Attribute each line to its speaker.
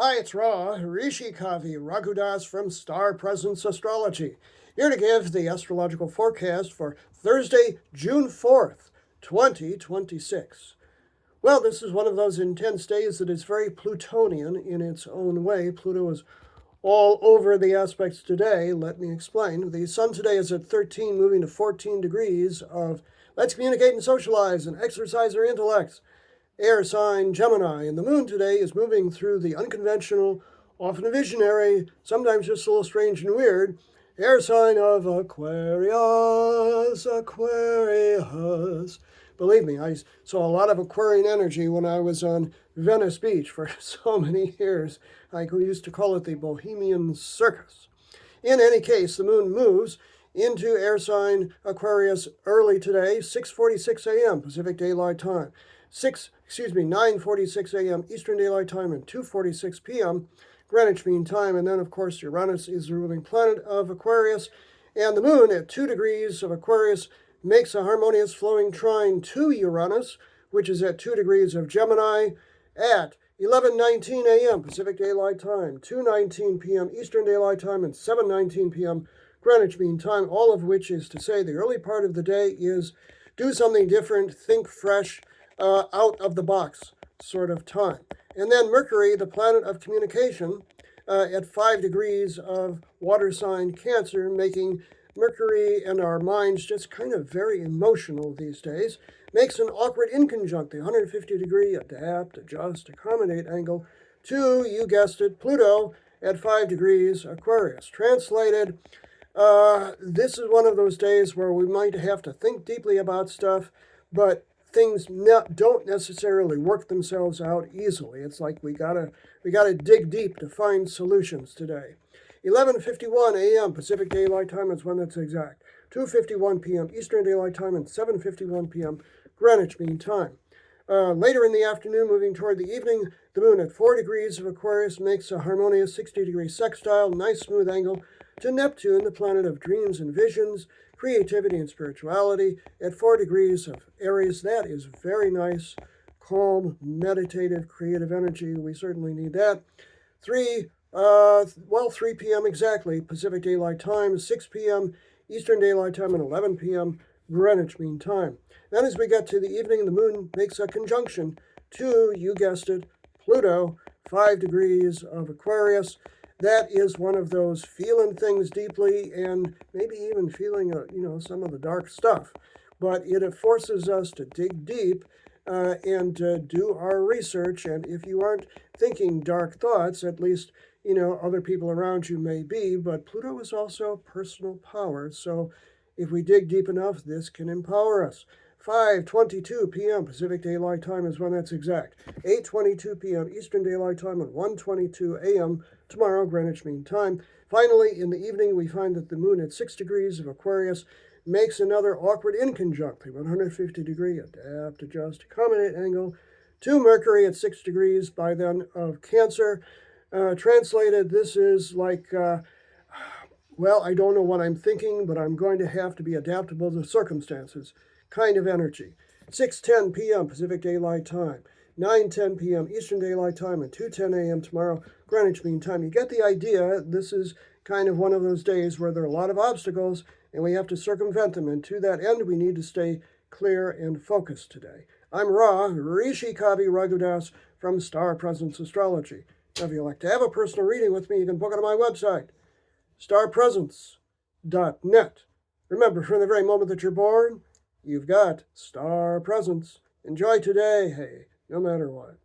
Speaker 1: Hi, it's Ra, Rishi Kavi Raghudas from Star Presence Astrology, here to give the astrological forecast for Thursday, June 4th, 2026. Well, this is one of those intense days that is very Plutonian in its own way. Pluto is all over the aspects today. Let me explain. The sun today is at 13, moving to 14 degrees of let's communicate and socialize and exercise our intellects. Air sign Gemini, and the moon today is moving through the unconventional, often visionary, sometimes just a little strange and weird, air sign of Aquarius, Aquarius. Believe me, I saw a lot of Aquarian energy when I was on Venice Beach for so many years. I used to call it the Bohemian Circus. In any case, the moon moves into air sign Aquarius early today, 6:46 a.m. Pacific Daylight Time. 9:46 a.m. Eastern Daylight Time and 2:46 p.m. Greenwich Mean Time. And then, of course, Uranus is the ruling planet of Aquarius. And the moon at 2 degrees of Aquarius makes a harmonious flowing trine to Uranus, which is at 2 degrees of Gemini at 11:19 a.m. Pacific Daylight Time, 2:19 p.m. Eastern Daylight Time, and 7:19 p.m. Greenwich Mean Time, all of which is to say the early part of the day is do something different, think fresh, out of the box sort of time. And then Mercury, the planet of communication, at 5 degrees of water sign Cancer, making Mercury and our minds just kind of very emotional these days, makes an awkward inconjunct, the 150-degree adapt, adjust, accommodate angle to, you guessed it, Pluto at 5 degrees Aquarius. Translated, this is one of those days where we might have to think deeply about stuff, but things don't necessarily work themselves out easily. It's like we gotta dig deep to find solutions today. 11:51 a.m. Pacific Daylight Time is when that's exact. 2:51 p.m. Eastern Daylight Time and 7:51 p.m. Greenwich Mean Time. Later in the afternoon, moving toward the evening, the moon at 4 degrees of Aquarius makes a harmonious 60-degree sextile, nice smooth angle to Neptune, the planet of dreams and visions, creativity and spirituality, at 4 degrees of Aries. That is very nice, calm, meditative, creative energy. We certainly need that. 3 p.m. exactly, Pacific Daylight Time, 6 p.m. Eastern Daylight Time, and 11 p.m. Greenwich Mean Time. Then as we get to the evening, the moon makes a conjunction to, you guessed it, Pluto, 5 degrees of Aquarius. That is one of those feeling things deeply and maybe even feeling, some of the dark stuff. But it forces us to dig deep and do our research. And if you aren't thinking dark thoughts, at least, other people around you may be. But Pluto is also personal power. So if we dig deep enough, this can empower us. 5:22 p.m. Pacific Daylight Time is when that's exact. 8:22 p.m. Eastern Daylight Time and 1:22 a.m. tomorrow, Greenwich Mean Time. Finally, in the evening, we find that the moon at 6 degrees of Aquarius makes another awkward inconjunct, the 150-degree adapt, adjust, accommodate angle to Mercury at 6 degrees by then of Cancer. Translated, this is like, I don't know what I'm thinking, but I'm going to have to be adaptable to circumstances kind of energy. 6:10 p.m. Pacific Daylight Time, 9:10 p.m. Eastern Daylight Time, and 2:10 a.m. tomorrow, Greenwich Mean Time. You get the idea. This is kind of one of those days where there are a lot of obstacles, and we have to circumvent them. And to that end, we need to stay clear and focused today. I'm Ra, Rishi Kavi Raghudas from Star Presence Astrology. Now, if you'd like to have a personal reading with me, you can book it on my website, starpresence.net. Remember, from the very moment that you're born, you've got star presence. Enjoy today, hey, no matter what.